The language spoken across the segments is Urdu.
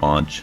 5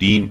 3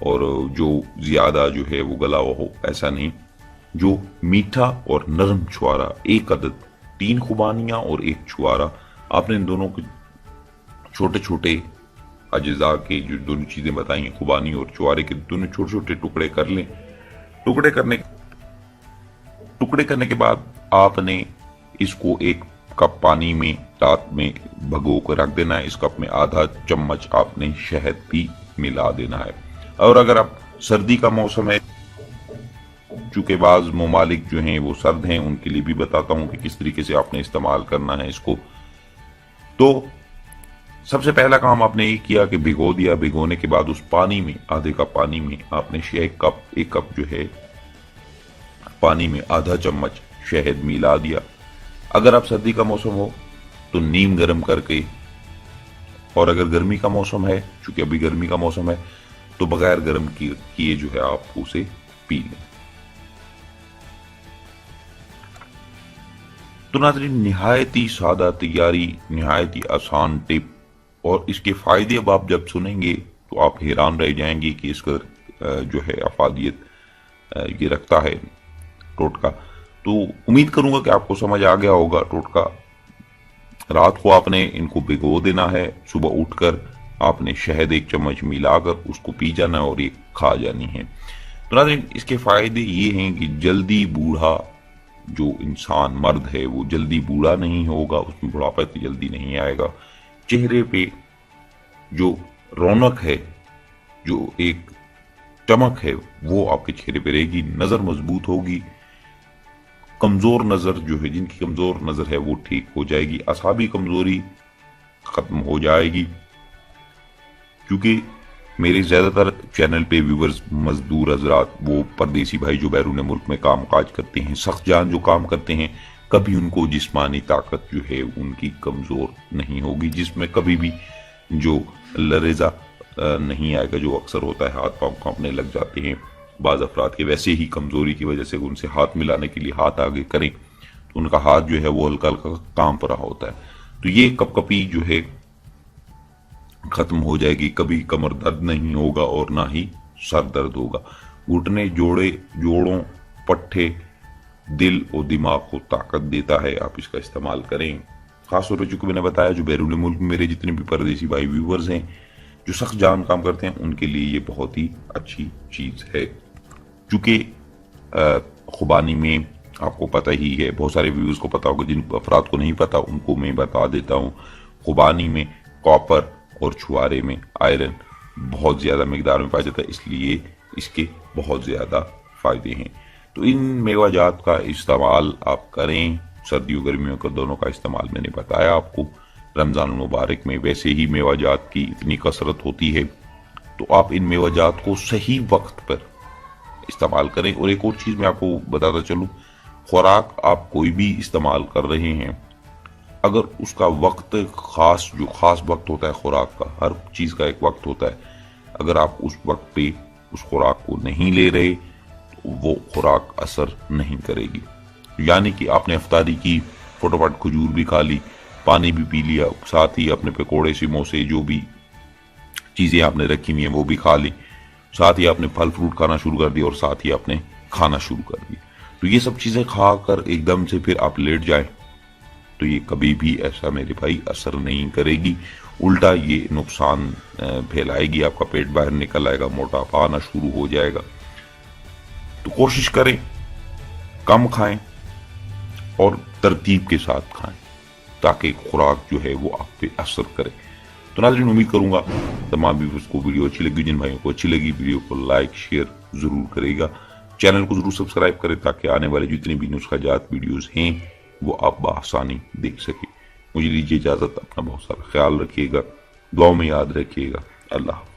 اور جو زیادہ جو ہے وہ گلا ہوا ہو ایسا نہیں، جو میٹھا اور نرم چھوارا، ایک عدد 3 خوبانیاں اور 1 چھوارا، آپ نے ان دونوں کے چھوٹے چھوٹے اجزاء کے جو دونوں چیزیں بتائی ہیں، خوبانی اور چھوارے کے دونوں چھوٹے چھوٹے ٹکڑے کر لیں۔ ٹکڑے کرنے کے بعد آپ نے اس کو 1 کپ پانی میں رات میں بھگو کر رکھ دینا ہے۔ اس کپ میں آدھا چمچ آپ نے شہد بھی ملا دینا ہے۔ اور اگر آپ سردی کا موسم ہے، چونکہ بعض ممالک جو ہیں وہ سرد ہیں، ان کے لیے بھی بتاتا ہوں کہ کس طریقے سے آپ نے استعمال کرنا ہے اس کو۔ تو سب سے پہلا کام آپ نے یہ کیا کہ بھگو دیا، بھگونے کے بعد اس پانی میں، آدھے کپ پانی میں آپ نے 1 کپ جو ہے پانی میں آدھا چمچ شہد ملا دیا۔ اگر آپ سردی کا موسم ہو تو نیم گرم کر کے، اور اگر گرمی کا موسم ہے، چونکہ ابھی گرمی کا موسم ہے، تو بغیر گرم کیے جو ہے آپ اسے پی لیں۔ تو ناظرین، نہایت ہی سادہ تیاری، نہایت ہی آسان ٹپ، اور اس کے فائدے اب آپ جب سنیں گے تو آپ حیران رہ جائیں گے کہ اس کا جو ہے افادیت یہ رکھتا ہے ٹوٹکا۔ تو امید کروں گا کہ آپ کو سمجھ آ گیا ہوگا ٹوٹکا۔ رات کو آپ نے ان کو بھگو دینا ہے، صبح اٹھ کر آپ نے شہد 1 چمچ ملا کر اس کو پی جانا ہے اور یہ کھا جانی ہے۔ تو ناظرین، اس کے فائدے یہ ہیں کہ جلدی بوڑھا جو انسان مرد ہے وہ جلدی بوڑھا نہیں ہوگا، اس میں بڑھاپا جلدی نہیں آئے گا، چہرے پہ جو رونق ہے، جو ایک چمک ہے، وہ آپ کے چہرے پہ رہے گی، نظر مضبوط ہوگی، کمزور نظر جو ہے، جن کی کمزور نظر ہے وہ ٹھیک ہو جائے گی، اعصابی کمزوری ختم ہو جائے گی۔ کیونکہ میرے زیادہ تر چینل پہ ویورز مزدور حضرات، وہ پردیسی بھائی جو بیرون ملک میں کام کاج کرتے ہیں، سخت جان جو کام کرتے ہیں، کبھی ان کو جسمانی طاقت جو ہے ان کی کمزور نہیں ہوگی، جس میں کبھی بھی جو لرزہ نہیں آئے گا، جو اکثر ہوتا ہے ہاتھ پاؤں کانپنے لگ جاتے ہیں بعض افراد کے، ویسے ہی کمزوری کی وجہ سے ان سے ہاتھ ملانے کے لیے ہاتھ آگے کریں تو ان کا ہاتھ جو ہے وہ ہلکا ہلکا کانپ رہا ہوتا ہے۔ تو یہ کپ کپی جو ہے ختم ہو جائے گی، کبھی کمر درد نہیں ہوگا اور نہ ہی سر درد ہوگا۔ گھٹنے، جوڑوں، پٹھے، دل اور دماغ کو طاقت دیتا ہے، آپ اس کا استعمال کریں۔ خاص طور پر چونکہ میں نے بتایا جو بیرون ملک میں میرے جتنے بھی پردیسی بھائی ویورز ہیں جو سخت جان کام کرتے ہیں، ان کے لیے یہ بہت ہی اچھی چیز ہے۔ چونکہ خوبانی میں آپ کو پتہ ہی ہے، بہت سارے ویورز کو پتا ہوگا، جن افراد کو نہیں پتا ان کو میں بتا دیتا ہوں، خوبانی میں کاپر اور چھوارے میں آئرن بہت زیادہ مقدار میں پایا جاتا ہے، اس لیے اس کے بہت زیادہ فائدے ہیں۔ تو ان میوہ جات کا استعمال آپ کریں، سردیوں گرمیوں کا دونوں کا استعمال میں نے بتایا آپ کو۔ رمضان المبارک میں ویسے ہی میوہ جات کی اتنی کثرت ہوتی ہے، تو آپ ان میوہ جات کو صحیح وقت پر استعمال کریں۔ اور ایک اور چیز میں آپ کو بتاتا چلوں، خوراک آپ کوئی بھی استعمال کر رہے ہیں، اگر اس کا وقت جو خاص وقت ہوتا ہے خوراک کا، ہر چیز کا ایک وقت ہوتا ہے، اگر آپ اس وقت پہ اس خوراک کو نہیں لے رہے تو وہ خوراک اثر نہیں کرے گی۔ یعنی کہ آپ نے افطاری کی، فٹافٹ کھجور بھی کھا لی، پانی بھی پی لیا، ساتھ ہی اپنے پکوڑے سموسے جو بھی چیزیں آپ نے رکھی ہوئی ہیں وہ بھی کھا لی، ساتھ ہی آپ نے پھل فروٹ کھانا شروع کر دیا، اور ساتھ ہی آپ نے کھانا شروع کر دیا۔ تو یہ سب چیزیں کھا کر ایک دم سے پھر آپ لیٹ جائیں تو یہ کبھی بھی ایسا میرے بھائی اثر نہیں کرے گی، الٹا یہ نقصان پھیلائے گی، آپ کا پیٹ باہر نکل آئے گا، موٹاپا آنا شروع ہو جائے گا۔ تو کوشش کریں کم کھائیں اور ترتیب کے ساتھ کھائیں تاکہ خوراک جو ہے وہ آپ پہ اثر کرے۔ تو ناظرین، امید کروں گا تمام ویورز کو ویڈیو اچھی لگی، جن بھائیوں کو اچھی لگی ویڈیو کو لائک شیئر ضرور کرے گا، چینل کو ضرور سبسکرائب کریں تاکہ آنے والے جتنی بھی نسخہ جات ویڈیوز ہیں وہ آپ بآسانی دیکھ سکیں۔ مجھے دیجیے اجازت، اپنا بہت سارا خیال رکھیے گا، دعاؤں میں یاد رکھیے گا۔ اللہ حافظ۔